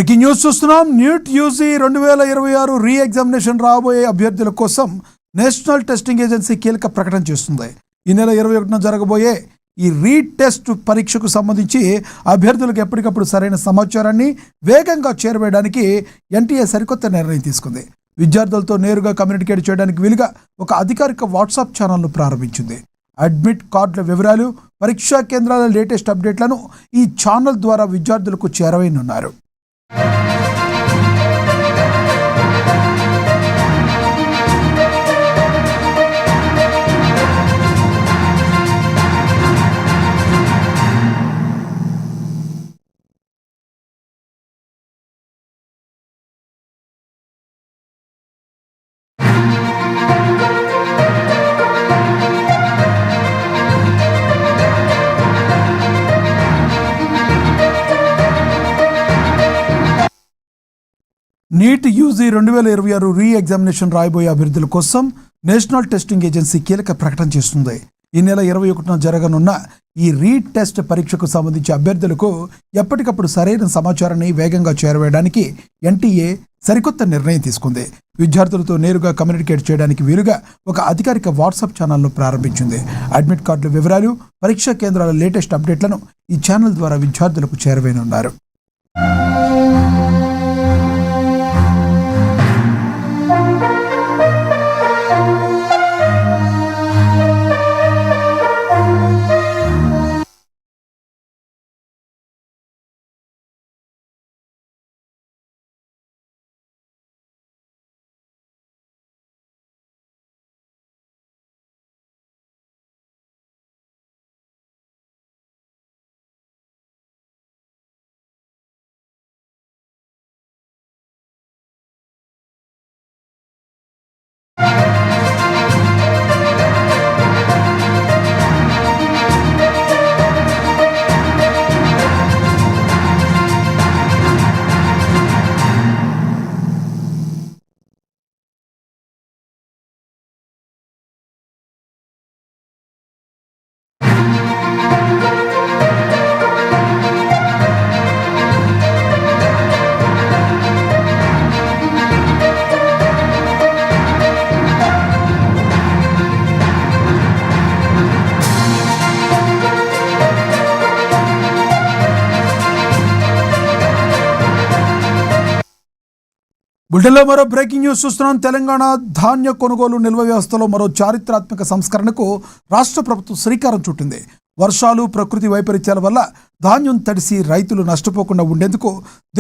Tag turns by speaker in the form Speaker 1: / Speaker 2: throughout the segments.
Speaker 1: Breaking news చూస్తున్నాం. NEET UG 2026 రీ examination రాబోయే అభ్యర్థుల కోసం నేషనల్ టెస్టింగ్ ఏజెన్సీ కీలక ప్రకటన చేస్తుంది. ఈ నెల 21న జరగబోయే ఈ రీ టెస్ట్ పరీక్షకు సంబంధించి అభ్యర్థులకు ఎప్పటికప్పుడు సరైన సమాచారాన్ని వేగంగా చేరవేయడానికి ఎన్టీఏ సరికొత్త నిర్ణయం తీసుకుంది. విద్యార్థులతో నేరుగా కమ్యూనికేట్ చేయడానికి వీలుగా ఒక అధికారిక వాట్సాప్ ఛానల్ను ప్రారంభించింది. అడ్మిట్ కార్డుల వివరాలు, పరీక్షా కేంద్రాల లేటెస్ట్ అప్డేట్లను ఈ ఛానల్ ద్వారా విద్యార్థులకు చేరవేయనున్నారు. నీట్ యూజీ 2026 రీ ఎగ్జామినేషన్ రాయబోయే అభ్యర్థుల కోసం నేషనల్ టెస్టింగ్ ఏజెన్సీ కీలక ప్రకటన చేస్తుంది. ఈ నెల 21న జరగనున్న ఈ రీ టెస్ట్ పరీక్షకు సంబంధించి అభ్యర్థులకు ఎప్పటికప్పుడు సరైన సమాచారాన్ని వేగంగా చేరవేయడానికి ఎన్టీఏ సరికొత్త నిర్ణయం తీసుకుంది. విద్యార్థులతో నేరుగా కమ్యూనికేట్ చేయడానికి వీలుగా ఒక అధికారిక వాట్సాప్ ఛానల్ను ప్రారంభించింది. అడ్మిట్ కార్డుల వివరాలు, పరీక్షా కేంద్రాల లేటెస్ట్ అప్డేట్లను ఈ ఛానల్ ద్వారా విద్యార్థులకు చేరవేయనున్నారు. బులెటిన్లో మరో బ్రేకింగ్ న్యూస్ చూస్తున్నాం. తెలంగాణ ధాన్య కొనుగోలు నిల్వ వ్యవస్థలో మరో చారిత్రాత్మక సంస్కరణకు రాష్ట్ర ప్రభుత్వం శ్రీకారం చుట్టింది. వర్షాలు, ప్రకృతి వైపరీత్యాల వల్ల ధాన్యం తడిసి రైతులు నష్టపోకుండా ఉండేందుకు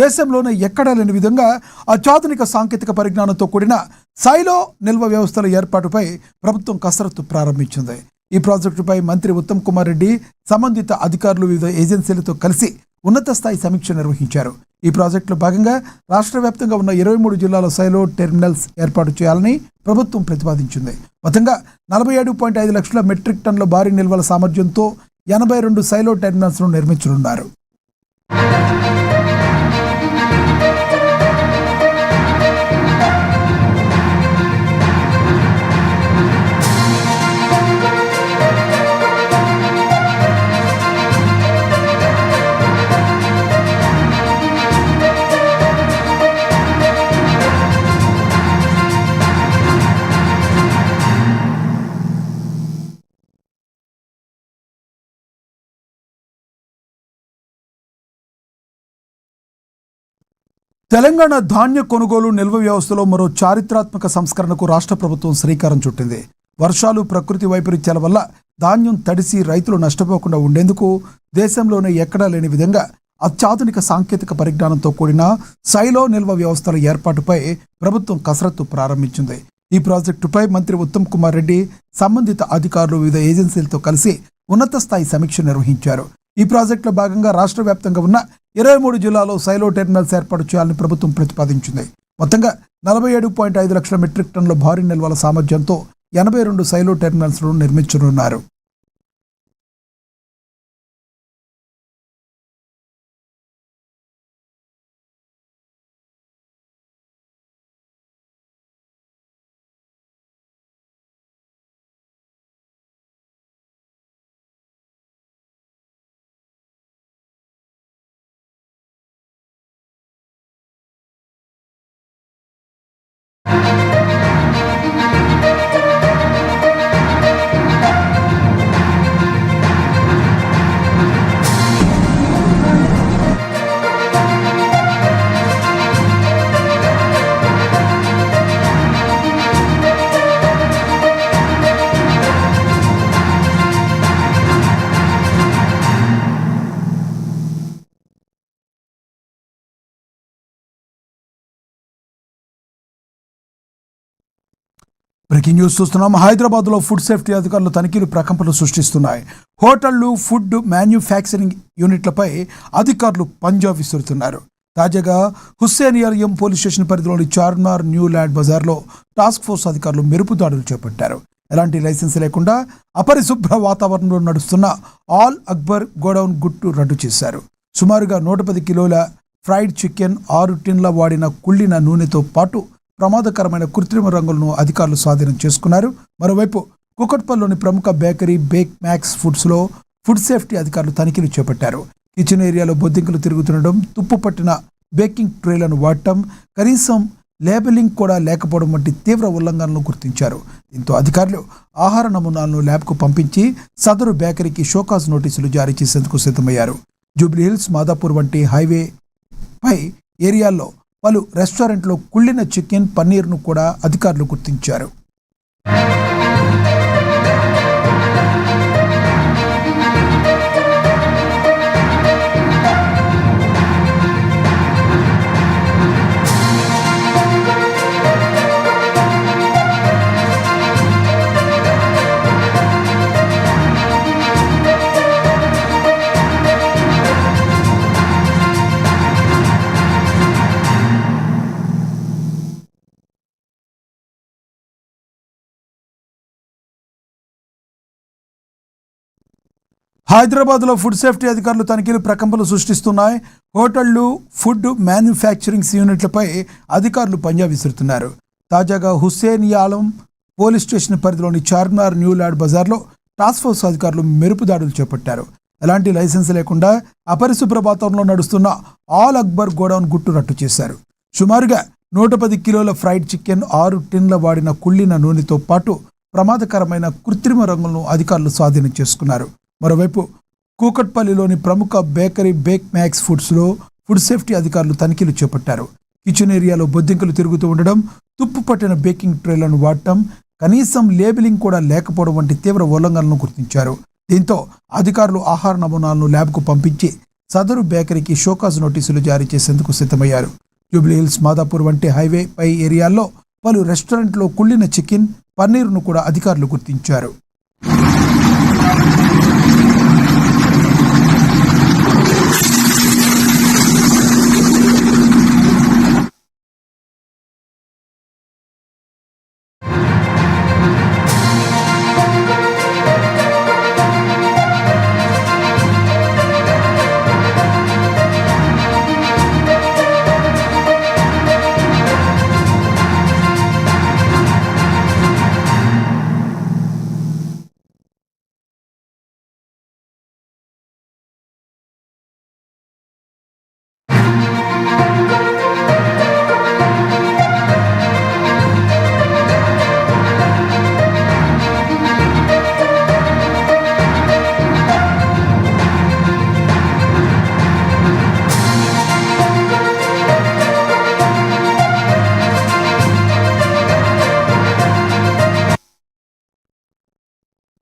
Speaker 1: దేశంలోనే ఎక్కడా లేని విధంగా అత్యాధునిక సాంకేతిక పరిజ్ఞానంతో కూడిన సైలో నిల్వ వ్యవస్థల ఏర్పాటుపై ప్రభుత్వం కసరత్తు ప్రారంభించింది. ఈ ప్రాజెక్టుపై మంత్రి ఉత్తమ్ కుమార్ రెడ్డి సంబంధిత అధికారులు వివిధ ఏజెన్సీలతో కలిసి ఉన్నత స్థాయి సమీక్ష నిర్వహించారు. ఈ ప్రాజెక్టులో భాగంగా రాష్ట్ర వ్యాప్తంగా ఉన్న 23 జిల్లాల సైలో టెర్మినల్స్ ఏర్పాటు చేయాలని ప్రభుత్వం ప్రతిపాదించింది. మొత్తంగా 47.5 లక్షల మెట్రిక్ టన్నుల భారీ నిల్వల సామర్థ్యంతో 82 సైలో టెర్మినల్స్ను నిర్మించనున్నారు. తెలంగాణ ధాన్య కొనుగోలు నిల్వ వ్యవస్థలో మరో చారిత్రాత్మక సంస్కరణకు రాష్ట్ర ప్రభుత్వం శ్రీకారం చుట్టింది. వర్షాలు, ప్రకృతి వైపరీత్యాల వల్ల ధాన్యం తడిసి రైతులు నష్టపోకుండా ఉండేందుకు దేశంలోనే ఎక్కడా లేని విధంగా అత్యాధునిక సాంకేతిక పరిజ్ఞానంతో కూడిన సైలో నిల్వ వ్యవస్థల ఏర్పాటుపై ప్రభుత్వం కసరత్తు ప్రారంభించింది. ఈ ప్రాజెక్టుపై మంత్రి ఉత్తమ్ కుమార్ రెడ్డి సంబంధిత అధికారులు వివిధ ఏజెన్సీలతో కలిసి ఉన్నత స్థాయి సమీక్ష నిర్వహించారు. ఈ ప్రాజెక్టులో భాగంగా రాష్ట్ర వ్యాప్తంగా ఉన్న 23 జిల్లాలో సైలో టెర్మినల్స్ ఏర్పాటు చేయాలని ప్రభుత్వం ప్రతిపాదించింది. మొత్తంగా 47.5 లక్షల మెట్రిక్ టన్నుల భారీ నిల్వల సామర్థ్యంతో 82 సైలో టెర్మినల్స్ను నిర్మించనున్నారు. బ్రేకింగ్ న్యూస్ చూస్తున్నాం. హైదరాబాద్లో ఫుడ్ సేఫ్టీ అధికారులు తనిఖీలు ప్రకంపనలు సృష్టిస్తున్నాయి. హోటళ్లు, ఫుడ్ మ్యానుఫ్యాక్చరింగ్ యూనిట్లపై అధికారులు పంజా విసురుతున్నారు. తాజాగా హుస్సేనియాలయం పోలీస్ స్టేషన్ పరిధిలోని చార్మినార్ న్యూ ల్యాండ్ బజార్లో టాస్క్ ఫోర్స్ అధికారులు మెరుపు దాడులు చేపట్టారు. ఎలాంటి లైసెన్స్ లేకుండా అపరిశుభ్ర వాతావరణంలో నడుస్తున్న ఆల్ అక్బర్ గోడౌన్ గుట్టు రద్దు చేశారు. సుమారుగా 110 కిలోల ఫ్రైడ్ చికెన్, 6 టిన్ల వాడిన కుళ్ళిన నూనెతో పాటు ప్రమాదకరమైన కృత్రిమ రంగులను అధికారులు స్వాధీనం చేసుకున్నారు. మరోవైపు కూకట్పల్లిలోని ప్రముఖ బేకరీ బేక్ మ్యాక్స్ ఫుడ్స్లో ఫుడ్ సేఫ్టీ అధికారులు తనిఖీలు చేపట్టారు. కిచెన్ ఏరియాలో బొద్దింకలు తిరుగుతుండడం, తుప్పు పట్టిన బేకింగ్ ట్రేలను వాడటం, కనీసం లేబెలింగ్ కూడా లేకపోవడం వంటి తీవ్ర ఉల్లంఘనలను గుర్తించారు. దీంతో అధికారులు ఆహార నమూనాలను ల్యాబ్కు పంపించి సదరు బేకరీకి షోకాజ్ నోటీసులు జారీ చేసేందుకు సిద్ధమయ్యారు. జూబ్లీ హిల్స్, మాదాపూర్ వంటి హైవే పై ఏరియాల్లో పలు రెస్టారెంట్లో కుళ్ళిన చికెన్, పన్నీర్ను కూడా అధికారులు గుర్తించారు. హైదరాబాద్లో ఫుడ్ సేఫ్టీ అధికారులు తనిఖీలు ప్రకంపనలు సృష్టిస్తున్నాయి. హోటళ్లు, ఫుడ్ మ్యానుఫ్యాక్చరింగ్ యూనిట్లపై అధికారులు పంజా విసురుతున్నారు. తాజాగా హుస్సేనియాలం పోలీస్ స్టేషన్ పరిధిలోని చార్మినార్ న్యూ ల్యాండ్ బజార్లో టాస్క్ ఫోర్స్ అధికారులు మెరుపు దాడులు చేపట్టారు. ఎలాంటి లైసెన్స్ లేకుండా అపరిశుభ్ర వాతావరణంలో నడుస్తున్న ఆల్ అక్బర్ గోడౌన్ గుట్టు రట్టు చేశారు. సుమారుగా 110 కిలోల ఫ్రైడ్ చికెన్, 6 టిన్ల వాడిన కుళ్ళిన నూనెతో పాటు ప్రమాదకరమైన కృత్రిమ రంగులను అధికారులు స్వాధీనం చేసుకున్నారు. మరోవైపు కూకట్పల్లిలోని ప్రముఖ బేకరీ బేక్ మ్యాక్స్ ఫుడ్స్లో ఫుడ్ సేఫ్టీ అధికారులు తనిఖీలు చేపట్టారు. కిచెన్ ఏరియాలో బొద్దింకలు తిరుగుతూ ఉండడం, తుప్పు పట్టిన బేకింగ్ ట్రేలను వాడటం, కనీసం లేబెలింగ్ కూడా లేకపోవడం వంటి తీవ్ర ఉల్లంఘనలను గుర్తించారు. దీంతో అధికారులు ఆహార నమూనాలను ల్యాబ్కు పంపించి సదరు బేకరీకి షోకాజ్ నోటీసులు జారీ చేసేందుకు సిద్ధమయ్యారు. జూబ్లీ హిల్స్, మాదాపూర్ వంటి హైవే పై ఏరియాల్లో పలు రెస్టారెంట్లో కుళ్ళిన చికెన్, పన్నీర్ను కూడా అధికారులు గుర్తించారు.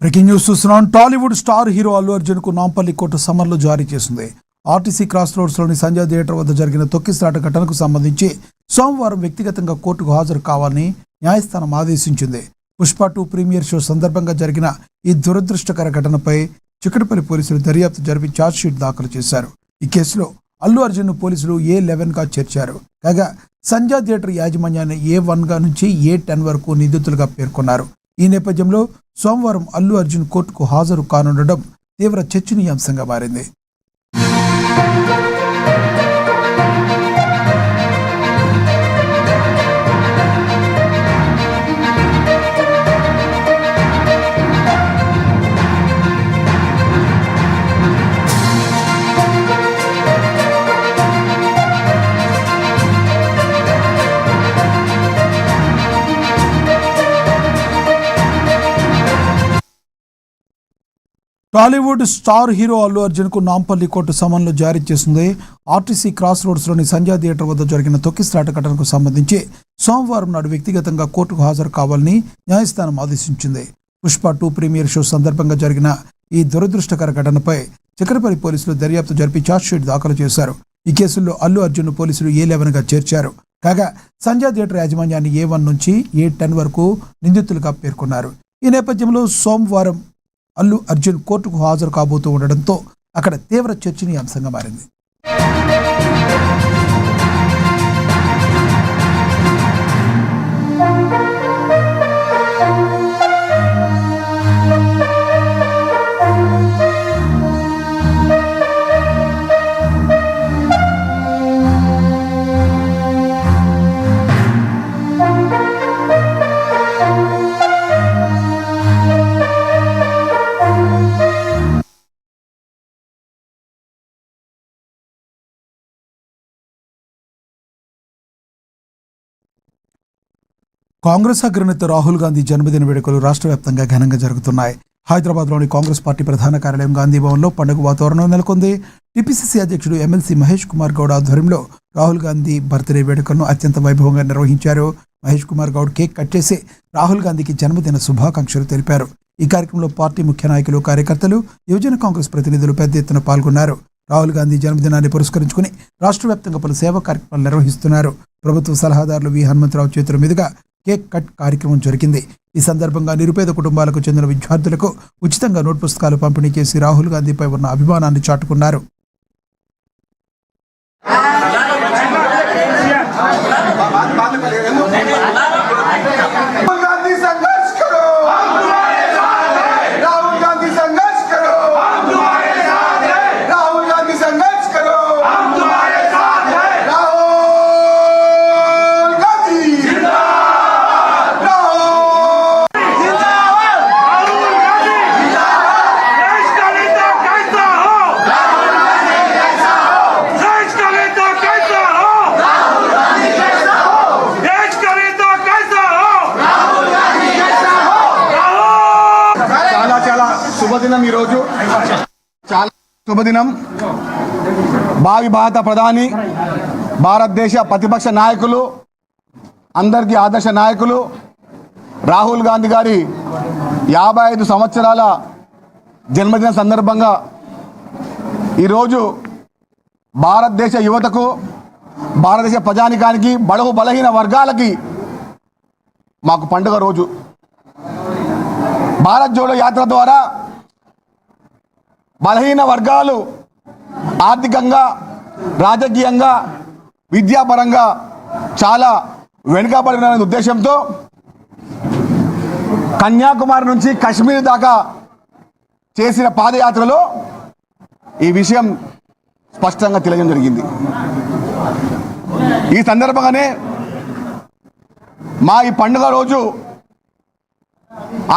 Speaker 1: బ్రేకింగ్ న్యూస్ చూస్తున్నాం. టాలీవుడ్ స్టార్ హీరో అల్లు అర్జున్కు నాంపల్లి కోర్టు సమన్లు జారీ చేసింది. ఆర్టీసీ క్రాస్ రోడ్స్లోని సంజయ్ థియేటర్ వద్ద జరిగిన తొక్కిసలాట ఘటనకు సంబంధించి సోమవారం వ్యక్తిగతంగా కోర్టుకు హాజరు కావాలని న్యాయస్థానం ఆదేశించింది. పుష్ప 2 ప్రీమియర్ షో సందర్భంగా జరిగిన ఈ దురదృష్టకర ఘటనపై చిక్కడపల్లి పోలీసులు దర్యాప్తు జరిపి ఛార్జ్షీట్ దాఖలు చేశారు. ఈ కేసులో అల్లు అర్జున్ను పోలీసులు A11గా చేర్చారు. కాగా సంజయ్ థియేటర్ యాజమాన్యాన్ని A1గా నుంచి A10 వరకు నిందితులుగా పేర్కొన్నారు. ఈ నేపథ్యంలో సోమవారం అల్లు అర్జున్ కోర్టుకు హాజరు కానుండడం తీవ్ర చర్చనీయాంశంగా మారింది. టాలీవుడ్ స్టార్ హీరో అల్లు అర్జున్కు నాంపల్లి కోర్టు సమన్లు జారీ చేసింది. ఆర్టీసీ క్రాస్ రోడ్స్లోని సంజయ్ థియేటర్ వద్ద జరిగిన తొక్కిసలాట ఘటనకు సంబంధించి సోమవారం నాడు వ్యక్తిగతంగా కోర్టుకు హాజరు కావాలని న్యాయస్థానం ఆదేశించింది. పుష్ప 2 ప్రీమియర్ షో సందర్భంగా జరిగిన ఈ దురదృష్టకర ఘటనపై చిక్కడపల్లి పోలీసులు దర్యాప్తు జరిపి ఛార్జ్షీట్ దాఖలు చేశారు. ఈ కేసుల్లో అల్లు అర్జున్ పోలీసులు A11గా చేర్చారు. కాగా సంజయ్ థియేటర్ యాజమాన్యాన్ని A1 నుంచి A10 వరకు నిందితులుగా పేర్కొన్నారు. ఈ నేపథ్యంలో సోమవారం అల్లు అర్జున్ కోర్టుకు హాజరు కాబోతూ ఉండడంతో అక్కడ తీవ్ర చర్చనీయాంశంగా మారింది. కాంగ్రెస్ అగ్రనేత రాహుల్ గాంధీ జన్మదిన వేడుకలు రాష్ట్ర వ్యాప్తంగా ఘనంగా జరుగుతున్నాయి. హైదరాబాద్లోని కాంగ్రెస్ పార్టీ ప్రధాన కార్యాలయం గాంధీ భవన్లో పండుగ వాతావరణం నెలకొంది. టీపీసీసీ అధ్యక్షుడు ఎమ్మెల్సీ మహేష్ కుమార్ గౌడ్ ఆధ్వర్యంలో రాహుల్ గాంధీ బర్త్డే వేడుకలను అత్యంత వైభవంగా నిర్వహించారు. మహేష్ కుమార్ గౌడ్ కేక్ కట్ చేసి రాహుల్ గాంధీకి జన్మదిన శుభాకాంక్షలు తెలిపారు. ఈ కార్యక్రమంలో పార్టీ ముఖ్య నాయకులు, కార్యకర్తలు, యువజన కాంగ్రెస్ ప్రతినిధులు పెద్ద ఎత్తున పాల్గొన్నారు. రాహుల్ గాంధీ జన్మదినాన్ని పురస్కరించుకుని రాష్ట్ర వ్యాప్తంగా పలు సేవా కార్యక్రమాలు నిర్వహిస్తున్నారు. ప్రభుత్వ సలహాదారులు వి హనుమంతరావు చేతుల మీదుగా కేక్ కట్ కార్యక్రమం జరిగింది. ఈ సందర్భంగా నిరుపేద కుటుంబాలకు చెందిన విద్యార్థులకు ఉచితంగా నోట్ పుస్తకాలు పంపిణీ చేసి రాహుల్ గాంధీపై ఉన్న అభిమానాన్ని చాటుకున్నారు.
Speaker 2: శుభదినం. ఈరోజు చాలా శుభదినం. భావి భారత ప్రధాని, భారతదేశ ప్రతిపక్ష నాయకులు, అందరికీ ఆదర్శ నాయకులు రాహుల్ గాంధీ గారి 55 సంవత్సరాల జన్మదిన సందర్భంగా ఈరోజు భారతదేశ యువతకు, భారతదేశ ప్రజానికానికి, బడుగు బలహీన వర్గాలకి మాకు పండుగ రోజు. భారత్ జోడో యాత్ర ద్వారా బలహీన వర్గాలు ఆర్థికంగా, రాజకీయంగా, విద్యాపరంగా చాలా వెనుకబడిన ఉద్దేశంతో కన్యాకుమారి నుంచి కాశ్మీర్ దాకా చేసిన పాదయాత్రలో ఈ విషయం స్పష్టంగా తెలియజేయడం జరిగింది. ఈ సందర్భంగానే మా ఈ పండుగ రోజు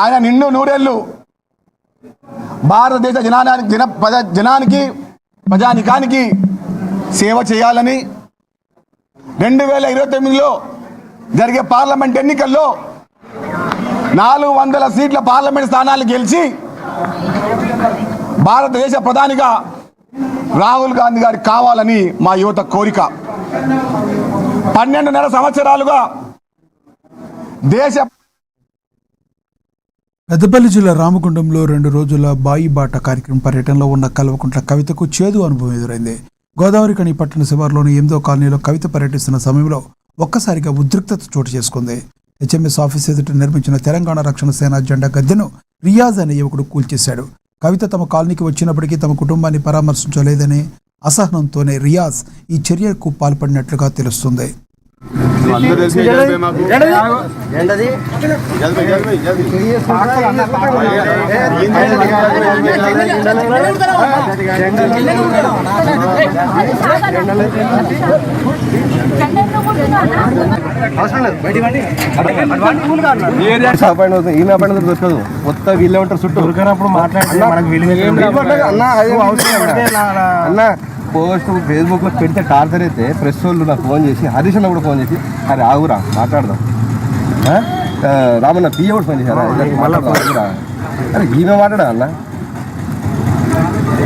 Speaker 2: ఆయన నిండు నూరేళ్లు భారతదేశ జనానికి ప్రజానికానికి సేవ చేయాలని 2029లో జరిగే పార్లమెంట్ ఎన్నికల్లో 400 సీట్ల పార్లమెంట్ స్థానాలు గెలిచి భారతదేశ ప్రధానిగా రాహుల్ గాంధీ గారు కావాలని మా యువత కోరిక. 12.5 సంవత్సరాలుగా దేశ
Speaker 1: పెద్దపల్లి జిల్లా రామగుండంలో 2 రోజుల బాయి బాట కార్యక్రమం పర్యటనలో ఉన్న కల్వకుంట్ల కవితకు చేదు అనుభవం ఎదురైంది. గోదావరి కని పట్టణ శివారులోని 8వ కాలనీలో కవిత పర్యటిస్తున్న సమయంలో ఒక్కసారిగా ఉద్రిక్తత చోటు చేసుకుంది. HMS ఆఫీస్ ఎదుట నిర్మించిన తెలంగాణ రక్షణ సేన జెండా గద్దెను రియాజ్ అనే యువకుడు కూల్చేశాడు. కవిత తమ కాలనీకి వచ్చినప్పటికీ తమ కుటుంబాన్ని పరామర్శించలేదనే అసహనంతోనే రియాజ్ ఈ చర్యకు పాల్పడినట్లుగా తెలుస్తుంది.
Speaker 3: దొరకదు మొత్తం వీళ్ళే ఉంటారు చుట్టూ దొరికినప్పుడు అన్న పోస్ట్ ఫేస్బుక్లో పెడితే టార్చర్ అయితే ప్రెస్ వాళ్ళు నాకు ఫోన్ చేసి హరీష్ అన్న కూడా ఫోన్ చేసి అరే ఆగురా మాట్లాడదాం రామన్న పియ్య కూడా ఫోన్ చేశారా మళ్ళీ అరే ఈమె మాట్లాడా అన్న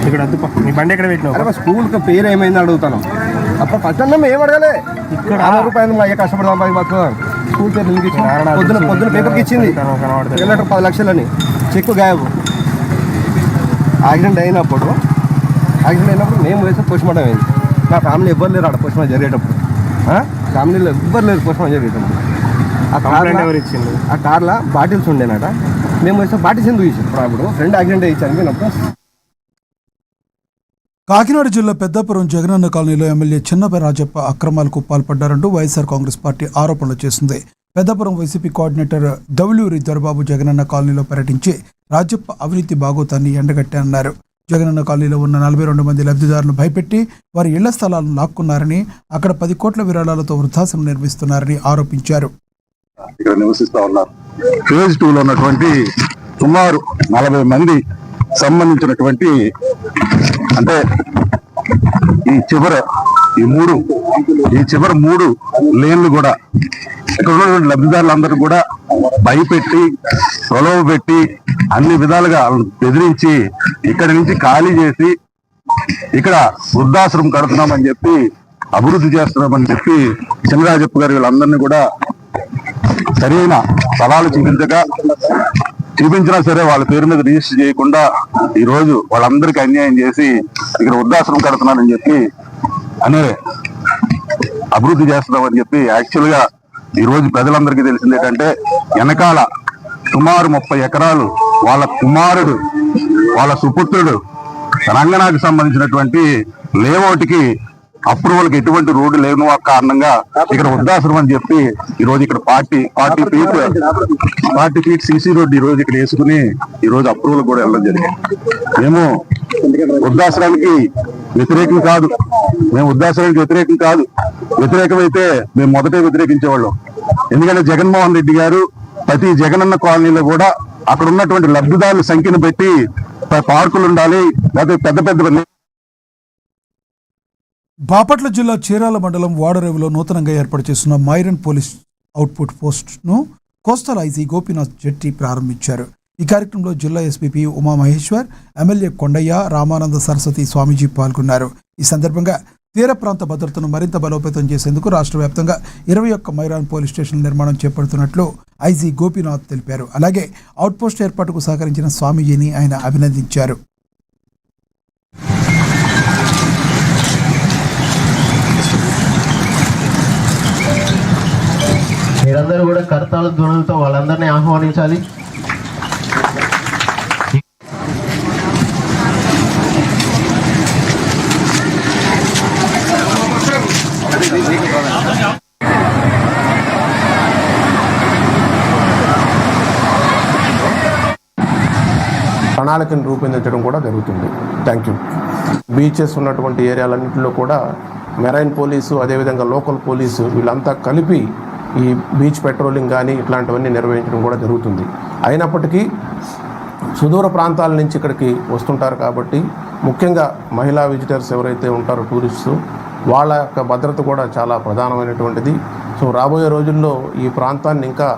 Speaker 3: ఇక్కడ మీ బండి ఎక్కడ పెట్టినా స్కూల్కి పేరు ఏమైంది అడుగుతాను అప్పుడు ఫస్ట్ అన్న ఏం అడగలే ఇక్కడ 60 రూపాయలు మా అయ్యా కష్టపడదాం మాకు స్కూల్ పేరు ఎందుకు ఇచ్చింది పొద్దున పేపర్కి ఇచ్చింది 10 లక్షలని చెక్కు గాయబు యాక్సిడెంట్ అయినప్పుడు మేము వేస్తే పోస్ట్ మార్టం అయింది నా ఫ్యామిలీ ఎవ్వరు లేరు ఆడ పోస్ట్ మార్టం జరిగేటప్పుడు. ఫ్యామిలీలో ఎవ్వరు లేరు పోస్ట్ మార్టం జరిగేటప్పుడు. ఆ కార్లో బాటిల్స్ ఉండేనట. మేము వస్తే బాటిల్స్ ఎందుకు ఇచ్చాం? అప్పుడు ఫ్రెండ్ యాక్సిడెంట్ ఇచ్చాను నేను.
Speaker 1: కాకినాడ జిల్లా పెద్దాపురం జగనన్న కాలనీలో ఎమ్మెల్యే చిన్నపై రాజప్ప అక్రమాలకు పాల్పడ్డారంటూ వైఎస్ఆర్ కాంగ్రెస్ పార్టీ ఆరోపణలు చేసింది. పెద్దాపురం వైసీపీ కోఆర్డినేటర్ దౌలూరి దొరబాబు జగనన్న కాలనీలో పర్యటించి రాజప్ప అవినీతి బాగోతాన్ని ఎండగట్టారన్నారు. జగనన్న కాలనీలో ఉన్న 42 మంది లబ్ధిదారులను భయపెట్టి వారి ఇళ్ల స్థలాలను లాక్కున్నారని, అక్కడ 10 కోట్ల విరాళాలతో వృద్ధాశ్రమం నిర్మిస్తున్నారని ఆరోపించారు.
Speaker 4: ఇక్కడ నివసిస్తా ఉన్నారు. ఫేజ్ 2లో ఉన్నటువంటి సుమారు 40 మంది సంబంధించినటువంటి, అంటే ఈ చివరి 3 లేన్లు కూడా ఇక్కడ ఉన్నటువంటి లబ్ధిదారులందరూ కూడా భయపెట్టి, ప్రలోభ పెట్టి, అన్ని విధాలుగా బెదిరించి ఇక్కడి నుంచి ఖాళీ చేసి ఇక్కడ వృద్ధాశ్రమం కడుతున్నామని చెప్పి, అభివృద్ధి చేస్తున్నామని చెప్పి చినరాజప్ప గారు వీళ్ళందరినీ కూడా సరైన స్థలాలు చూపించినా సరే వాళ్ళ పేరు మీద రిజిస్టర్ చేయకుండా ఈ రోజు వాళ్ళందరికీ అన్యాయం చేసి ఇక్కడ వృద్ధాశ్రమం కడుతున్నానని చెప్పి అనే అభివృద్ధి చేస్తున్నామని చెప్పి, యాక్చువల్ గా ఈ రోజు ప్రజలందరికీ తెలిసింది ఏంటంటే వెనకాల సుమారు 30 ఎకరాలు వాళ్ళ కుమారుడు, వాళ్ళ సుపుత్రుడు రంగనాథకి సంబంధించినటువంటి లేఅవుట్కి అప్రూవల్కి ఎటువంటి రోడ్డు లేని కారణంగా ఇక్కడ వృద్ధాశ్రమం అని చెప్పి ఈ రోజు ఇక్కడ 40 ఫీట్ సీసీ రోడ్డు ఈ రోజు ఇక్కడ వేసుకుని ఈ రోజు అప్రూవల్ కూడా వెళ్ళడం జరిగింది. మేము వృద్ధాశ్రమానికి వ్యతిరేకం కాదు, వ్యతిరేకమైతే మేము మొదటే వ్యతిరేకించేవాళ్ళం. ఎందుకంటే జగన్మోహన్ రెడ్డి గారు ప్రతి జగనన్న కాలనీలో కూడా అక్కడ ఉన్నటువంటి లబ్ధిదారుల సంఖ్యను పెట్టి పార్కులు ఉండాలి, లేకపోతే పెద్ద
Speaker 1: బాపట్ల జిల్లా చీరాల మండలం వాడరేవులో నూతనంగా ఏర్పాటు చేస్తున్న మైరన్ పోలీస్ అవుట్పుట్ పోస్ట్ను కోస్టల్ ఐజీ గోపీనాథ్ జెట్టి ప్రారంభించారు. ఈ కార్యక్రమంలో జిల్లా ఎస్పీ ఉమామహేశ్వర్, ఎమ్మెల్యే కొండయ్య, రామానంద సరస్వతి స్వామీజీ పాల్గొన్నారు. ఈ సందర్భంగా తీర ప్రాంత భద్రతను మరింత బలోపేతం చేసేందుకు రాష్ట్ర వ్యాప్తంగా 21 మైరాన్ పోలీస్ స్టేషన్ల నిర్మాణం చేపడుతున్నట్లు ఐజీ గోపీనాథ్ తెలిపారు. అలాగే అవుట్పోస్ట్ ఏర్పాటుకు సహకరించిన స్వామీజీని ఆయన అభినందించారు.
Speaker 5: మీరందరూ కూడా కర్తాల ధ్వనులతో వాళ్ళందరినీ ఆహ్వానించాలి.
Speaker 6: ప్రణాళికను రూపొందించడం కూడా జరుగుతుంది. Thank you. బీచెస్ ఉన్నటువంటి ఏరియాలన్నింటిలో కూడా మెరైన్ పోలీసు, అదేవిధంగా లోకల్ పోలీసు వీళ్ళంతా కలిపి ఈ బీచ్ పెట్రోలింగ్ కానీ ఇట్లాంటివన్నీ నిర్వహించడం కూడా జరుగుతుంది. అయినప్పటికీ సుదూర ప్రాంతాల నుంచి ఇక్కడికి వస్తుంటారు కాబట్టి ముఖ్యంగా మహిళా విజిటర్స్ ఎవరైతే ఉంటారో టూరిస్టు, వాళ్ళ యొక్క భద్రత కూడా చాలా ప్రధానమైనటువంటిది. సో రాబోయే రోజుల్లో ఈ ప్రాంతాన్ని ఇంకా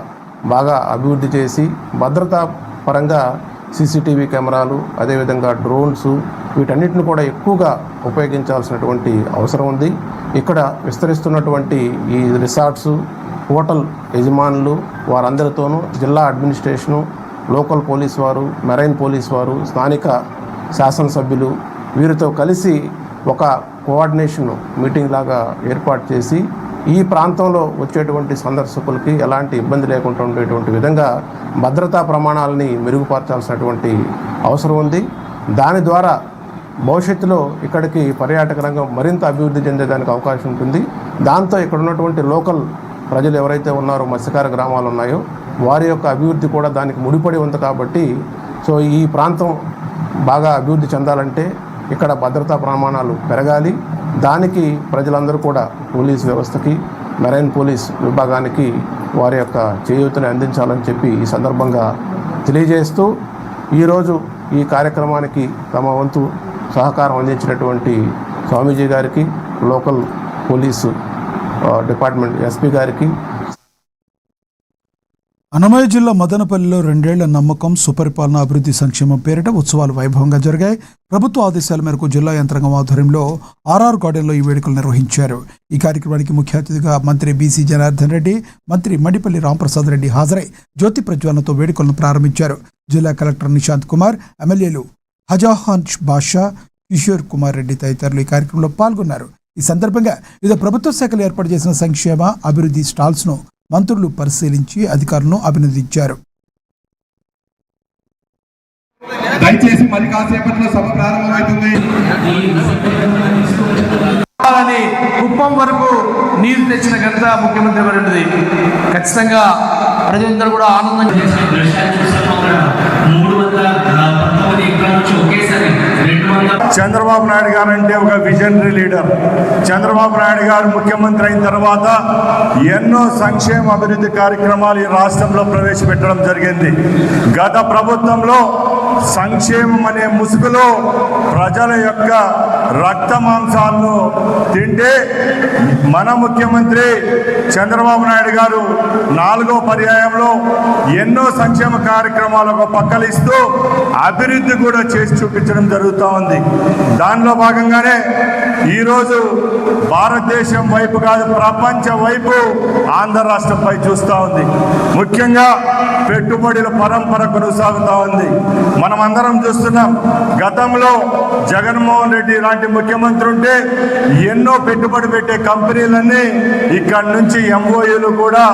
Speaker 6: బాగా అభివృద్ధి చేసి భద్రతా పరంగా సీసీటీవీ కెమెరాలు, అదేవిధంగా డ్రోన్స్ వీటన్నిటిని కూడా ఎక్కువగా ఉపయోగించాల్సినటువంటి అవసరం ఉంది. ఇక్కడ విస్తరిస్తున్నటువంటి ఈ రిసార్ట్స్, హోటల్ యజమానులు వారందరితోనూ జిల్లా అడ్మినిస్ట్రేషను, లోకల్ పోలీస్ వారు, మెరైన్ పోలీస్ వారు, స్థానిక శాసనసభ్యులు వీరితో కలిసి ఒక కోఆర్డినేషన్ మీటింగ్ లాగా ఏర్పాటు చేసి ఈ ప్రాంతంలో వచ్చేటువంటి సందర్శకులకి ఎలాంటి ఇబ్బంది లేకుండా ఉండేటువంటి విధంగా భద్రతా ప్రమాణాలని మెరుగుపరచాల్సినటువంటి అవసరం ఉంది. దాని ద్వారా భవిష్యత్తులో ఇక్కడికి పర్యాటక రంగం మరింత అభివృద్ధి చెందేదానికి అవకాశం ఉంటుంది. దాంతో ఇక్కడ ఉన్నటువంటి లోకల్ ప్రజలు ఎవరైతే ఉన్నారో, మత్స్యకార గ్రామాలు ఉన్నాయో వారి యొక్క అభివృద్ధి కూడా దానికి ముడిపడి ఉంది. కాబట్టి సో ఈ ప్రాంతం బాగా అభివృద్ధి చెందాలంటే ఇక్కడ భద్రతా ప్రమాణాలు పెరగాలి. దానికి ప్రజలందరూ కూడా పోలీస్ వ్యవస్థకి, మెరైన్ పోలీస్ విభాగానికి వారి యొక్క చేయూతని అందించాలని చెప్పి ఈ సందర్భంగా తెలియజేస్తూ ఈరోజు ఈ కార్యక్రమానికి తమ వంతు సహకారం అందించినటువంటి స్వామీజీ గారికి, లోకల్ పోలీసు డిపార్ట్మెంట్ ఎస్పీ గారికి.
Speaker 1: అన్నమయ్య జిల్లా మదనపల్లిలో 2 ఏళ్ల నమ్మకం, సుపరిపాలన, అభివృద్ధి, సంక్షేమం పేరిట ఉత్సవాలు వైభవంగా జరిగాయి. ప్రభుత్వ ఆదేశాల మేరకు జిల్లా యంత్రాంగం ఆధ్వర్యంలో ఆర్ఆర్ గార్డెన్లో ఈ వేడుకలు నిర్వహించారు. ఈ కార్యక్రమానికి ముఖ్య అతిథిగా మంత్రి బీసీ జనార్దన్ రెడ్డి, మంత్రి మడిపల్లి రాంప్రసాద్ రెడ్డి హాజరై జ్యోతి ప్రజ్వలనతో వేడుకలను ప్రారంభించారు. జిల్లా కలెక్టర్ నిశాంత్ కుమార్, ఎమ్మెల్యేలు హజాహాన్ బాషా, కిషోర్ కుమార్ రెడ్డి తదితరులు ఈ కార్యక్రమంలో పాల్గొన్నారు. ఈ సందర్భంగా వివిధ ప్రభుత్వ శాఖలు ఏర్పాటు చేసిన సంక్షేమ అభివృద్ధి స్టాల్స్ను మంత్రులు పరిశీలించి అధికారులను అభినందించారు.
Speaker 2: దయచేసి మరి కాసేపట్లో సభ ప్రారంభమవుతుంది.
Speaker 7: కుప్పం వరకు నీరు తెచ్చిన ఘనత ముఖ్యమంత్రి గారిది. ఖచ్చితంగా ప్రజలందరూ కూడా ఆనందంగా
Speaker 8: చంద్రబాబు నాయుడు గారు అంటే ఒక విజనరీ లీడర్. చంద్రబాబు నాయుడు గారు ముఖ్యమంత్రి అయిన తర్వాత ఎన్నో సంక్షేమ అభివృద్ధి కార్యక్రమాలు ఈ రాష్ట్రంలో ప్రవేశపెట్టడం జరిగింది. గత ప్రభుత్వంలో సంక్షేమం అనే ముసుగులో ప్రజల యొక్క రక్త మాంసాలను తింటే మన ముఖ్యమంత్రి చంద్రబాబు నాయుడు గారు 4వ పర్యాయంలో ఎన్నో సంక్షేమ కార్యక్రమాలకు పక్కలిస్తూ అభివృద్ధి కూడా చేసి చూపించడం జరుగుతూ ఉంది. దానిలో భాగంగానే ఈరోజు భారతదేశం వైపు కాదు, ప్రపంచం వైపు ఆంధ్ర రాష్ట్రంపై చూస్తూ ఉంది. ముఖ్యంగా పెట్టుబడుల పరంపర కొనసాగుతూ ఉంది. మనం అందరం చూస్తున్నాం. గతంలో జగన్మోహన్ రెడ్డి లాంటి ముఖ్యమంత్రి ఉంటే ఎన్నో పెట్టుబడి పెట్టే కంపెనీలన్నీ ఇక్కడి నుంచి ఎంఓయూలు కూడా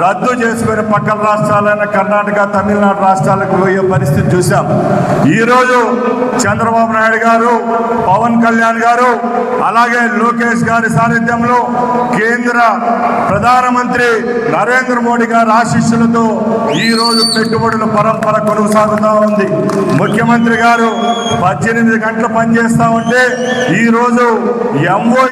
Speaker 8: రద్దు చేసుకుని పక్కన రాష్ట్రాలైన కర్ణాటక, తమిళనాడు రాష్ట్రాలకు పోయే పరిస్థితి చూసాం. ఈరోజు చంద్రబాబు నాయుడు గారు, పవన్ కళ్యాణ్ గారు, అలాగే లోకేష్ గారి సారథ్యంలో కేంద్ర ప్రధానమంత్రి నరేంద్ర మోడీ గారి ఆశీస్సులతో ఈరోజు పెట్టుబడుల పరంపర కొనసాగుతూ ఉంది. ముఖ్యమంత్రి గారు 18 గంటలు పనిచేస్తా ఉంటే ఈరోజు ఎంఓ.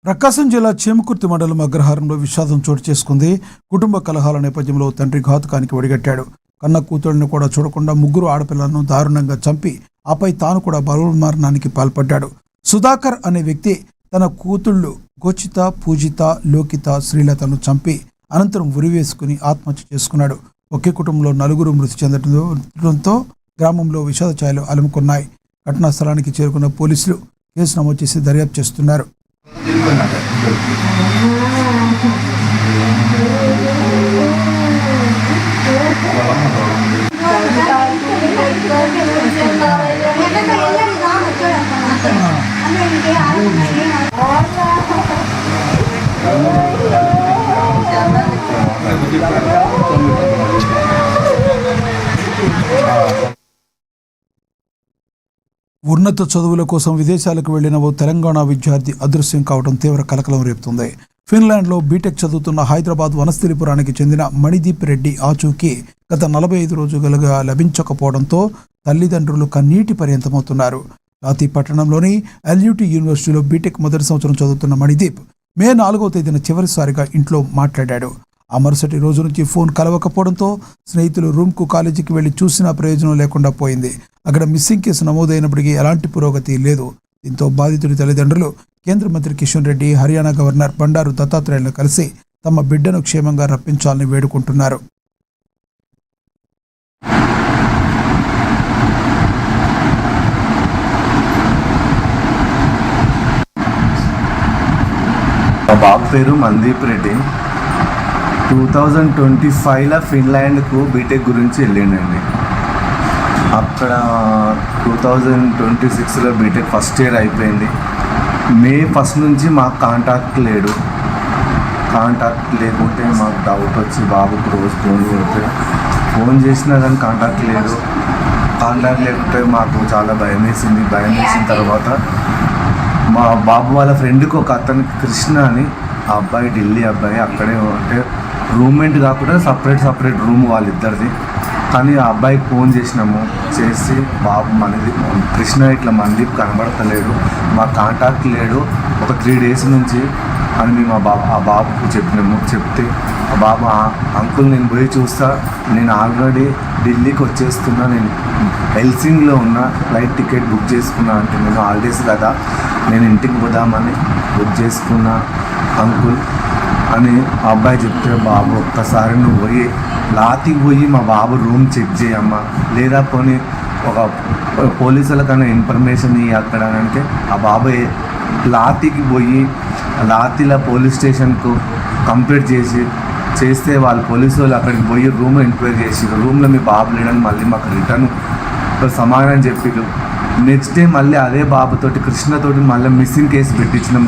Speaker 1: ప్రకాశం జిల్లా చేమకుర్తి మండలం అగ్రహారంలో విషాదం చోటు చేసుకుంది. కుటుంబ కలహాల నేపథ్యంలో తండ్రి ఘాతుకానికి ఒడిగట్టాడు. కన్న కూతురిని కూడా చూడకుండా 3 ఆడపిల్లలను దారుణంగా చంపి ఆపై తాను కూడా బలవన్మరణానికి పాల్పడ్డాడు. సుధాకర్ అనే వ్యక్తి తన కూతుళ్ళు గోచిత, పూజిత, లోకిత, శ్రీలతను చంపి అనంతరం ఉరివేసుకుని ఆత్మహత్య చేసుకున్నాడు. ఒకే కుటుంబంలో 4 మృతి చెందడంతో గ్రామంలో విషాద ఛాయలు అలుముకున్నాయి. ఘటనా స్థలానికి చేరుకున్న పోలీసులు కేసు నమోదు చేసి దర్యాప్తు చేస్తున్నారు. ఉన్నత చదువుల కోసం విదేశాలకు వెళ్లిన ఓ తెలంగాణ విద్యార్థి అదృశ్యం కావడం తీవ్ర కలకలం రేపుతుంది. ఫిన్లాండ్లో బీటెక్ చదువుతున్న హైదరాబాద్ వనస్థలిపురానికి చెందిన మణిదీప్ రెడ్డి ఆచూకీ గత 45 రోజులుగా లభించకపోవడంతో తల్లిదండ్రులు కన్నీటి పర్యంతమవుతున్నారు. రాతి పట్టణంలోని LUT యూనివర్సిటీలో బీటెక్ మొదటి సంవత్సరం చదువుతున్న మణిదీప్ మే 4వ తేదీన చివరిసారిగా ఇంట్లో మాట్లాడాడు. ఆ మరుసటి రోజు నుంచి ఫోన్ కలవకపోవడంతో స్నేహితులు రూమ్కు కాలేజీకి వెళ్లి చూసినా ప్రయోజనం లేకుండా పోయింది. అక్కడ మిస్సింగ్ కేసు నమోదైనప్పటికీ ఎలాంటి పురోగతి లేదు. దీంతో బాధితుడి తల్లిదండ్రులు కేంద్ర మంత్రి కిషన్ రెడ్డి, హర్యానా గవర్నర్ బండారు దత్తాత్రేయలను కలిసి తమ బిడ్డను క్షేమంగా రప్పించాలని వేడుకుంటున్నారు.
Speaker 9: మా బాబు పేరు మణిదీప్ రెడ్డి. 2025లో ఫిన్లాండ్కు బీటెక్ గురించి వెళ్ళిండండి. అక్కడ 2026లో బీటెక్ ఫస్ట్ ఇయర్ అయిపోయింది. మే 1 నుంచి మాకు కాంటాక్ట్ లేడు. కాంటాక్ట్ లేకుంటే మాకు డౌట్ వచ్చి బాబుకు రోజు ఫోన్ కొడితే ఫోన్ చేసినా కానీ కాంటాక్ట్ లేదు. కాంటాక్ట్ లేకుంటే మాకు చాలా భయం వేసింది. భయం వేసిన తర్వాత మా బాబు వాళ్ళ ఫ్రెండ్కి ఒక అతనికి కృష్ణ అని ఆ అబ్బాయి, ఢిల్లీ అబ్బాయి, అక్కడే అంటే రూమ్మేట్ కాకుండా సపరేట్ రూమ్ వాళ్ళిద్దరిది. కానీ ఆ అబ్బాయికి ఫోన్ చేసినాము. చేసి బాబు కృష్ణ ఇట్లా మణిదీప్ కనబడతలేడు, మా కాంటాక్ట్ లేడు, ఒక 3 డేస్ నుంచి అని మేము ఆ బాబుకు చెప్పినాము. చెప్తే ఆ బాబు, అంకుల్ నేను పోయి చూస్తా, నేను ఆల్రెడీ ఢిల్లీకి వచ్చేస్తున్నా, నేను హెల్సింగ్లో ఉన్న, ఫ్లైట్ టికెట్ బుక్ చేసుకున్నా. అంటే నేను హాలిడేస్ కదా, నేను ఇంటికి పోదామని బుక్ చేసుకున్నా అంకుల్ అని ఆ అబ్బాయి చెప్తే, బాబు ఒక్కసారి నువ్వు పోయి లాతికి పోయి మా బాబు రూమ్ చెక్ చేయమ్మా, లేదా పోనీ ఒక పోలీసులకన్నా ఇన్ఫర్మేషన్ ఇవ్వ అక్కడ అంటే ఆ బాబు లాతికి పోయి లాతిలో పోలీస్ స్టేషన్కు కంప్లీట్ చేస్తే వాళ్ళు పోలీసు వాళ్ళు అక్కడికి పోయి రూమ్ ఎంక్వైరీ చేసి రూమ్లో మీ బాబు లేడని మళ్ళీ మాకు రిటర్న్ సమాధానం చెప్పిరు. నెక్స్ట్ డే మళ్ళీ అదే బాబుతోటి కృష్ణతోటి మళ్ళీ మిస్సింగ్ కేసు పెట్టించినాం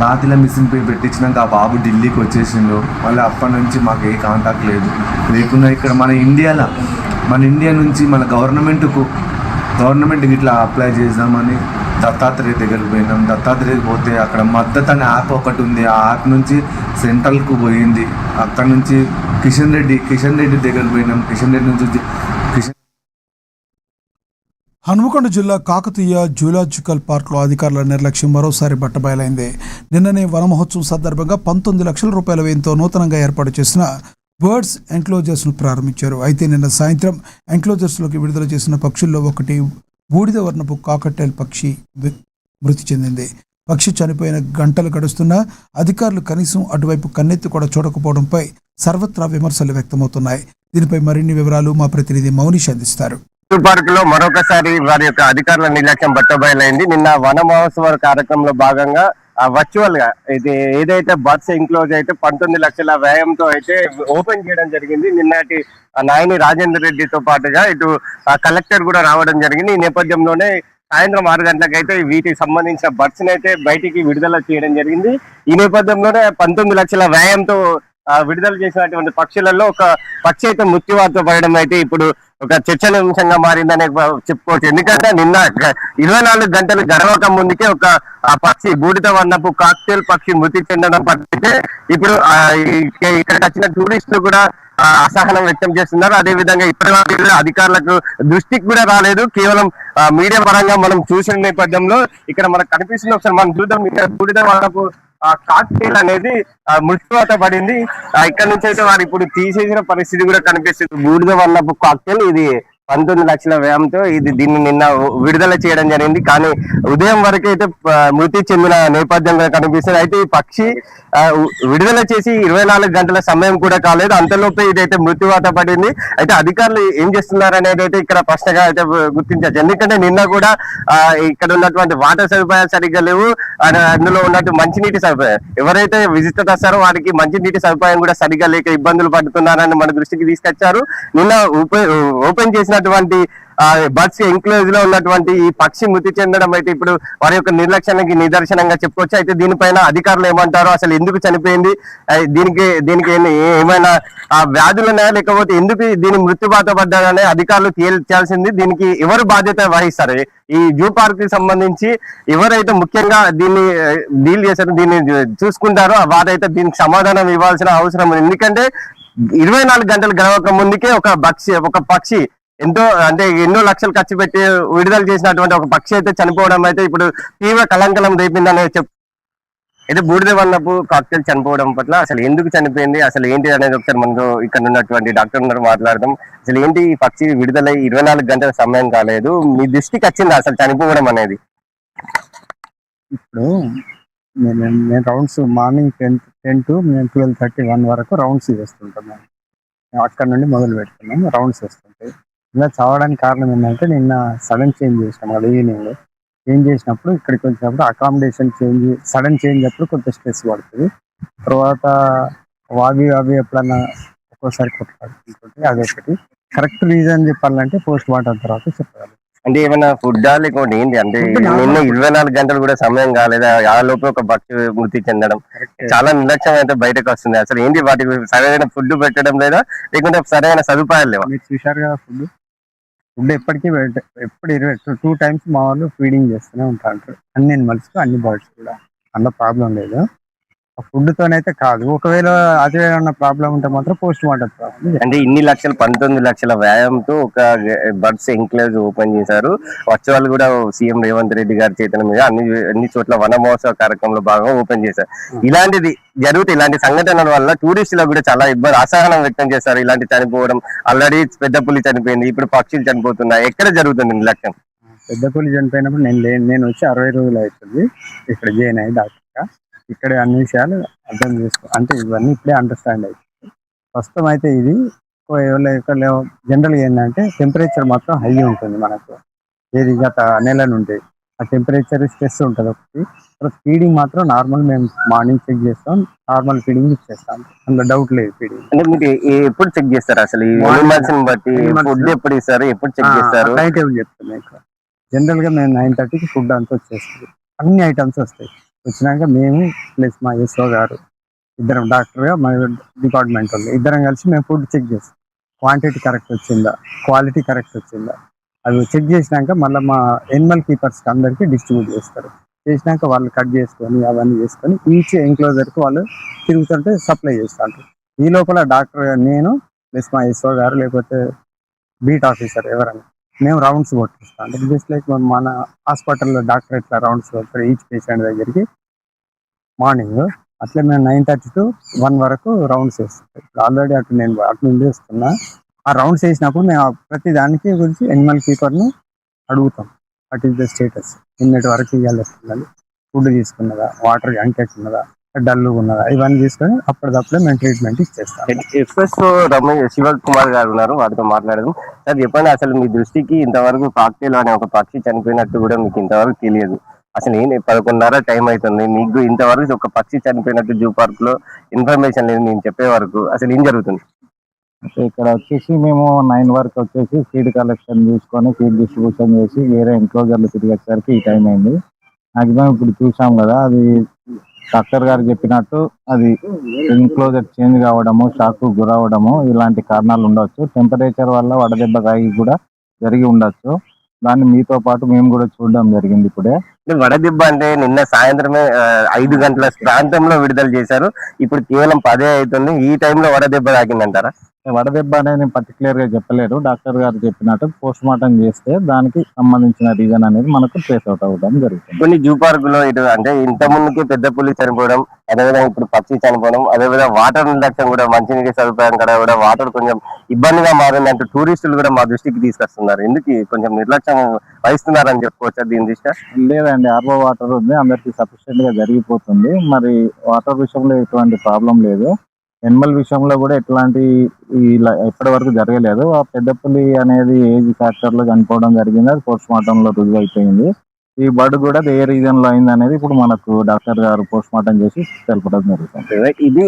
Speaker 9: లాతిలా మిస్సింగ్ పెట్టించినాక ఆ బాబు ఢిల్లీకి వచ్చేసిండు. మళ్ళీ అప్పటి నుంచి మాకు ఏ కాంటాక్ట్ లేదు. లేకుండా ఇక్కడ మన ఇండియా నుంచి మన గవర్నమెంట్కి ఇట్లా అప్లై చేద్దామని దత్తాత్రేయ దగ్గరికి పోయినాం. దత్తాత్రేయకి పోతే అక్కడ మద్దతు అనే యాప్ ఒకటి ఉంది. ఆ యాప్ నుంచి సెంట్రల్కు పోయింది. అక్కడ నుంచి కిషన్ రెడ్డి దగ్గరికి పోయినాం. కిషన్ రెడ్డి నుంచి
Speaker 1: హనుమకొండ జిల్లా కాకతీయ జూలాజికల్ పార్క్లో అధికారుల నిర్లక్ష్యం మరోసారి బట్టబయలైంది. నిన్ననే వన మహోత్సవం సందర్భంగా 19 లక్షల రూపాయల వ్యయంతో నూతనంగా ఏర్పాటు చేసిన బర్డ్స్ ఎంక్లోజర్స్ను ప్రారంభించారు. అయితే నిన్న సాయంత్రం ఎంక్లోజర్స్లోకి విడుదల చేసిన పక్షుల్లో ఒకటి బూడిద వర్ణపు కాకటైల్ పక్షి మృతి చెందింది. పక్షి చనిపోయిన గంటలు గడుస్తున్నా అధికారులు కనీసం అటువైపు కన్నెత్తి కూడా చూడకపోవడంపై సర్వత్రా విమర్శలు వ్యక్తమవుతున్నాయి. దీనిపై మరిన్ని వివరాలు మా ప్రతినిధి మౌనిష్ అందిస్తారు.
Speaker 3: పార్క్ లో మరొకసారి వారి యొక్క అధికారుల నిర్లక్ష్యం బట్టబయలైంది. నిన్న వన మహోత్సవ కార్యక్రమంలో భాగంగా వర్చువల్ గా ఏదైతే బర్డ్స్ ఎంక్లోజ్ అయితే 19 లక్షల వ్యయంతో అయితే ఓపెన్ చేయడం జరిగింది. నిన్నటి నాయని రాజేందర్ రెడ్డితో పాటుగా ఇటు కలెక్టర్ కూడా రావడం జరిగింది. ఈ నేపథ్యంలోనే సాయంత్రం 6 గంటలకు అయితే వీటికి సంబంధించిన బర్డ్స్ అయితే బయటికి విడుదల చేయడం జరిగింది. ఈ నేపథ్యంలోనే 19 లక్షల వ్యయంతో విడుదల చేసినటువంటి పక్షులలో ఒక పక్షి అయితే మృత్యువాత పడడం అయితే ఇప్పుడు ఒక చర్చనీయాంశంగా మారిందనే చెప్పుకోవచ్చు. ఎందుకంటే నిన్న 24 గంటలు గడవక ముందుకే ఒక పక్షి బూడిద వర్ణపు కాక్టైల్ పక్షి మృతి చెందడం పట్టితే ఇప్పుడు ఇక్కడికి వచ్చిన టూరిస్టులు కూడా అసహనం వ్యక్తం చేస్తున్నారు. అదే విధంగా ఇప్పటి అధికారులకు దృష్టికి కూడా రాలేదు. కేవలం మీడియా పరంగా మనం చూసిన నేపథ్యంలో ఇక్కడ మనకు కనిపిస్తుంది. ఒకసారి మనం చూద్దాం. ఇక్కడ బూడిద వర్ణపు కాక్టైల్ అనేది మృత్యువాత పడింది. ఇక్కడ నుంచి అయితే వారు ఇప్పుడు తీసేసిన పరిస్థితి కూడా కనిపిస్తుంది. బూడిద వర్ణపు కాక్టైల్ ఇది 19 లక్షల వ్యయంతో దీన్ని నిన్న విడుదల చేయడం జరిగింది. కానీ ఉదయం వరకు అయితే మృతి చెందిన నేపథ్యంగా కనిపిస్తుంది. అయితే ఈ పక్షి విడుదల చేసి 24 గంటల సమయం కూడా కాలేదు. అంతలోపే ఇదైతే మృత్యువాత పడింది. అయితే అధికారులు ఏం చేస్తున్నారు అనేది అయితే ఇక్కడ ప్రశ్నగా అయితే గుర్తించవచ్చు. ఎందుకంటే నిన్న కూడా ఇక్కడ ఉన్నటువంటి వాటర్ సదుపాయాలు సరిగ్గా లేవు. అందులో ఉన్నట్టు మంచినీటి సదుపాయం ఎవరైతే విజిటర్ వస్తారో వారికి మంచినీటి సదుపాయం కూడా సరిగ్గా లేక ఇబ్బందులు పడుతున్నారని మన దృష్టికి తీసుకొచ్చారు. నిన్న ఓపెన్ చేసినటువంటి బర్డ్స్ ఎంక్లోజ్ లో ఉన్నటువంటి ఈ పక్షి మృతి చెందడం అయితే ఇప్పుడు వారి యొక్క నిర్లక్ష్యానికి నిదర్శనంగా చెప్పుకోవచ్చు. అయితే దీనిపైన అధికారులు ఏమంటారో, అసలు ఎందుకు చనిపోయింది, దీనికి ఏమైనా వ్యాధులు ఉన్నాయా, లేకపోతే ఎందుకు దీని మృత్యుబాట పడ్డారనే అధికారులు తేల్చాల్సింది. దీనికి ఎవరు బాధ్యత వహిస్తారు? ఈ జూ పార్క్ కి సంబంధించి ఎవరైతే ముఖ్యంగా దీన్ని డీల్ చేశారో, దీన్ని చూసుకుంటారో వారైతే దీనికి సమాధానం ఇవ్వాల్సిన అవసరం ఉంది. ఎందుకంటే 24 గంటలు గడవక ముందుకే ఒక పక్షి ఎన్నో లక్షలు ఖర్చు పెట్టి విడుదల చేసినటువంటి ఒక పక్షి అయితే చనిపోవడం అయితే ఇప్పుడు తీవ్ర కలంకలం రేపిందని అయితే బూడిద వర్ణపు కాక్టైల్ చనిపోవడం పట్ల అసలు ఎందుకు చనిపోయింది, అసలు ఏంటి అనేది ఒకసారి మనకు ఇక్కడ ఉన్నటువంటి డాక్టర్ గారు మాట్లాడదాం. అసలు ఏంటి ఈ పక్షి విడుదలై 24 గంటల సమయం కాలేదు, మీ దృష్టికి వచ్చింది అసలు చనిపోవడం అనేది?
Speaker 10: ఇప్పుడు నేను రౌండ్స్ మార్నింగ్ 10 to 12:31 వరకు రౌండ్స్ వేస్తుంటాం. మేము అక్కడ నుండి మొదలు పెడుతున్నాం రౌండ్స్ వేస్తుంటాయి. ఇలా చావడానికి కారణం ఏంటంటే నిన్న సడన్ చేంజ్ చేసినాం కదా, ఈవినింగ్ చేంజ్ చేసినప్పుడు ఇక్కడికి వచ్చినప్పుడు అకామిడేషన్ సడన్ చేంజ్ అప్పుడు కొంత స్ట్రెస్ పడుతుంది. తర్వాత వావి ఎప్పుడన్నా ఒక్కోసారి కొట్లాడుతుంటుంది. అదొకటి. కరెక్ట్ రీజన్ చెప్పాలంటే పోస్ట్ మార్టం తర్వాత చెప్పాలి.
Speaker 3: అంటే ఏమైనా ఫుడ్డా లేకపోతే ఏంటి? అంటే నిన్న 24 గంటలు కూడా సమయం కాలేదా? ఆ లోపల ఒక పక్షి మృతి చెందడం చాలా నిర్లక్ష్యం అయితే బయటకు వస్తుంది. అసలు ఏంటి, వాటికి సరైన ఫుడ్ పెట్టడం లేదా, లేకుంటే సరైన సదుపాయాలు లేవా?
Speaker 10: మీరు చూశారు కదా, ఫుడ్ ఎప్పటికీ ఎప్పుడు 2 times మా వాళ్ళు ఫీడింగ్ చేస్తూనే ఉంటారు. అన్ని అనిమల్స్ అన్ని బర్డ్స్ కూడా, అందులో ప్రాబ్లం లేదు. ఆ ఫుడ్ తోనైతే కాదు. ఒకవేళ అదే ఏమన్నా ప్రాబ్లం ఉంటే మాత్రం పోస్ట్ మార్టం ప్రాబ్లం.
Speaker 3: అంటే ఇన్ని లక్షలు 19 లక్షల వ్యయంతో ఒక బర్డ్స్ ఎంక్లేజ్ ఓపెన్ చేశారు. వర్చువల్ కూడా సీఎం రేవంత్ రెడ్డి గారి చేతుల మీద అన్ని చోట్ల వన మహోత్సవ కార్యక్రమంలో భాగంగా ఓపెన్ చేశారు. ఇలాంటిది జరుగుతాయి. ఇలాంటి సంఘటనల వల్ల టూరిస్టులకు కూడా చాలా అసహనం వ్యక్తం చేస్తారు. ఇలాంటి చనిపోవడం, ఆల్రెడీ పెద్ద పులి చనిపోయింది, ఇప్పుడు పక్షులు చనిపోతున్నాయి. ఎక్కడ జరుగుతుంది నిర్లక్ష్యం?
Speaker 10: పెద్ద పులి చనిపోయినప్పుడు నేను వచ్చి 60 రోజులు అవుతుంది ఇక్కడ జాయిన్ అయ్యి డాక్టర్గా. ఇక్కడ అన్ని విషయాలు అర్థం అంటే ఇవన్నీ ఇప్పుడే అండర్స్టాండ్ అవుతుంది. ప్రస్తుతం అయితే ఇది జనరల్గా ఏంటంటే టెంపరేచర్ మాత్రం హై ఉంటుంది మనకు. ఏది గత నెల నుండి ఆ టెంపరేచర్ స్ట్రెస్ ఉంటుంది ఒకటి. తర్వాత ఫీడింగ్ మాత్రం నార్మల్ మేము మార్నింగ్ చెక్ చేస్తాం, నార్మల్ ఫీడింగ్ ఇచ్చేస్తాం, అందులో డౌట్ లేదు. ఫీడింగ్
Speaker 3: అంటే మీరు ఎప్పుడు చెక్ చేస్తారు? అసలు ఈ బట్టి ఫుడ్ ఎప్పుడు ఇస్తారు, ఎప్పుడు చెక్ చేస్తారు?
Speaker 10: టైం టేబుల్ చెప్తాను. జనరల్గా మేము 9:30కి ఫుడ్ అంతా వచ్చేస్తుంది, అన్ని ఐటమ్స్ వస్తాయి. వచ్చినాక మేము ప్లస్ మా ఎస్ఓ గారు ఇద్దరం డాక్టర్గా మా డిపార్ట్మెంట్ వాళ్ళు ఇద్దరం కలిసి మేము ఫుడ్ చెక్ చేస్తాం. క్వాంటిటీ కరెక్ట్ వచ్చిందా, క్వాలిటీ కరెక్ట్ వచ్చిందా, అవి చెక్ చేసినాక మళ్ళీ మా ఎనిమల్ కీపర్స్కి అందరికీ డిస్ట్రిబ్యూట్ చేస్తారు. చేసినాక వాళ్ళు కట్ చేసుకొని అవన్నీ చేసుకొని ఈచ్ ఎంక్లోజర్కి వాళ్ళు తిరుగుతుంటే సప్లై చేస్తూ ఉంటారు. ఈ లోపల డాక్టర్ నేను ప్లస్ మా ఎస్ఓ గారు లేకపోతే బీట్ ఆఫీసర్ ఎవరైనా మేము రౌండ్స్ కొట్టిస్తాం. అంటే జస్ట్ లైక్ మన హాస్పిటల్లో డాక్టర్ ఎట్లా రౌండ్స్ కొడతారు ఈచ్ పేషెంట్ దగ్గరికి మార్నింగ్, అట్లా మేము 9:30 to 1 వరకు రౌండ్స్ వేస్తాం. ఇప్పుడు ఆల్రెడీ నేను అటు నుండి వేస్తున్నా. ఆ రౌండ్స్ వేసినప్పుడు మేము ప్రతి దానికి గురించి ఎనిమల్ కీపర్ని అడుగుతాం. వాట్ ఈస్ ద స్టేటస్, నిన్నటి వరకు ఇవ్వాలి, ఫుడ్ తీసుకున్నదా, వాటర్ అంకెట్ ఉన్నదా, డల్గా ఉన్నదా, ఇవన్నీ తీసుకొని అప్పటికప్పుడే మేము ట్రీట్మెంట్ ఇచ్చేస్తాం.
Speaker 3: ఎఫ్ఎస్ఓ శివకుమార్ గారు ఉన్నారు, వాటితో మాట్లాడదు. సార్ చెప్పండి, అసలు మీ దృష్టికి ఇంతవరకు కాక్టైల్ అనే ఒక పక్షి చనిపోయినట్టు కూడా మీకు ఇంతవరకు తెలియదు. అసలు 11:30 టైం అవుతుంది, మీకు ఇంతవరకు ఒక పక్షి చనిపోయినట్టు జూ పార్క్ లో ఇన్ఫర్మేషన్ లేదు మేము చెప్పే వరకు. అసలు ఏం జరుగుతుంది?
Speaker 10: ఇక్కడ వచ్చేసి మేము 9 వరకు వచ్చేసి ఫీడ్ కలెక్షన్ తీసుకొని ఫీడ్ డిస్ట్రిబ్యూషన్ చేసి వేరే ఎన్క్లోజర్లు తిరిగేసరికి ఈ టైం అయింది. మాక్సిమం ఇప్పుడు చూసాం కదా, అది డాక్టర్ గారు చెప్పినట్టు అది ఎన్క్లోజర్ చేంజ్ కావడము, షాక్ గురవడము ఇలాంటి కారణాలు ఉండొచ్చు. టెంపరేచర్ వల్ల వడదెబ్బ తాగి కూడా జరిగి ఉండొచ్చు. దాన్ని మీతో పాటు మేము కూడా చూడడం జరిగింది ఇప్పుడే.
Speaker 3: వడదెబ్బ అంటే నిన్న సాయంత్రమే 5 గంటల ప్రాంతంలో విడుదల చేశారు, ఇప్పుడు కేవలం 10 అవుతుంది. ఈ టైంలో వడదెబ్బ తాకిందంటారా?
Speaker 10: వడదెబ్బ అనేది పర్టికులర్ గా చెప్పలేరు. డాక్టర్ గారు చెప్పినట్టు పోస్ట్ మార్టం చేస్తే దానికి సంబంధించిన రీజన్ అనేది మనకు ట్రేస్ అవుట్ అవ్వడం జరుగుతుంది.
Speaker 3: కొన్ని జూ పార్కులో ఇటు అంటే ఇంత ముందుకి పెద్ద పులి చనిపోవడం, అదేవిధంగా ఇప్పుడు పక్షి చనిపోవడం, అదేవిధంగా వాటర్ నిర్లక్ష్యం కూడా, మంచినీటి సదుపాయం కూడా వాటర్ కొంచెం ఇబ్బందిగా మారింది అంటూ టూరిస్టులు కూడా మా దృష్టికి తీసుకొస్తున్నారు. ఎందుకు కొంచెం నిర్లక్ష్యం వహిస్తున్నారని చెప్పుకోవచ్చా దీని దృష్ట్యా?
Speaker 10: లేదండి, ఆర్ఓ వాటర్ ఉంది, అందరికి సఫిషియెంట్ గా జరిగిపోతుంది. మరి వాటర్ విషయంలో ఎటువంటి ప్రాబ్లం లేదు. ఎనిమల్ విషయంలో కూడా ఎట్లాంటి ఇలా ఎప్పటి వరకు జరగలేదు. ఆ పెద్ద పులి అనేది ఏజ్ ఫ్యాక్టర్ లో చనిపోవడం జరిగింది, అది పోస్ట్ మార్టం లో రుజువు అయిపోయింది. ఈ బర్డ్ కూడా ఏ రీజన్ లో అయింది అనేది ఇప్పుడు మనకు డాక్టర్ గారు పోస్ట్ మార్టం చేసి తెలపడం జరుగుతుంది.
Speaker 3: ఇది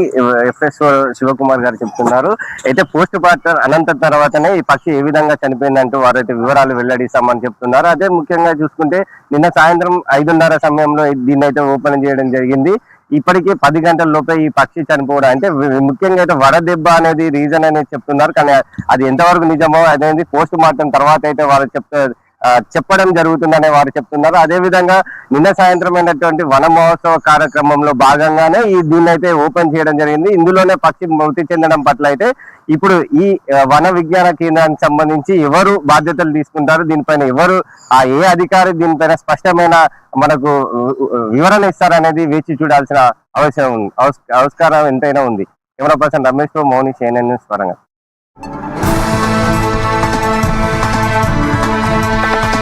Speaker 3: ఎఫ్ఎస్ఓ శివకుమార్ గారు చెప్తున్నారు. అయితే పోస్ట్ మార్టం అనంతరం తర్వాతనే ఈ పక్షి ఏ విధంగా చనిపోయిందంటూ వారైతే వివరాలు వెల్లడిస్తామని చెప్తున్నారు. అదే ముఖ్యంగా చూసుకుంటే నిన్న సాయంత్రం 5:30 సమయంలో దీన్ని అయితే ఓపెన్ చేయడం జరిగింది. ఇప్పటికే 10 గంటల లోపే ఈ పక్షి చనిపోవడం, అంటే ముఖ్యంగా అయితే వడదెబ్బ అనేది రీజన్ అనేది చెప్తున్నారు. కానీ అది ఎంతవరకు నిజమో అనేది పోస్ట్ మార్టం తర్వాత అయితే వాళ్ళు చెప్పడం జరుగుతుందనే వారు చెప్తున్నారు. అదే విధంగా నిన్న సాయంత్రం అయినటువంటి వన మహోత్సవ కార్యక్రమంలో భాగంగానే దీన్ని అయితే ఓపెన్ చేయడం జరిగింది. ఇందులోనే పక్షి మృతి చెందడం పట్ల అయితే ఇప్పుడు ఈ వన విజ్ఞాన కేంద్రానికి సంబంధించి ఎవరు బాధ్యతలు తీసుకుంటారు, దీనిపైన ఎవరు ఏ అధికారి దీనిపైన స్పష్టమైన మనకు వివరణ ఇస్తారనేది వేచి చూడాల్సిన ఆవశ్యకం ఉంది, ఆవిష్కారం ఎంతైనా ఉంది. కెమెరా పర్సన్ రమేష్ తో మౌని, CNN న్యూస్ వరంగల్.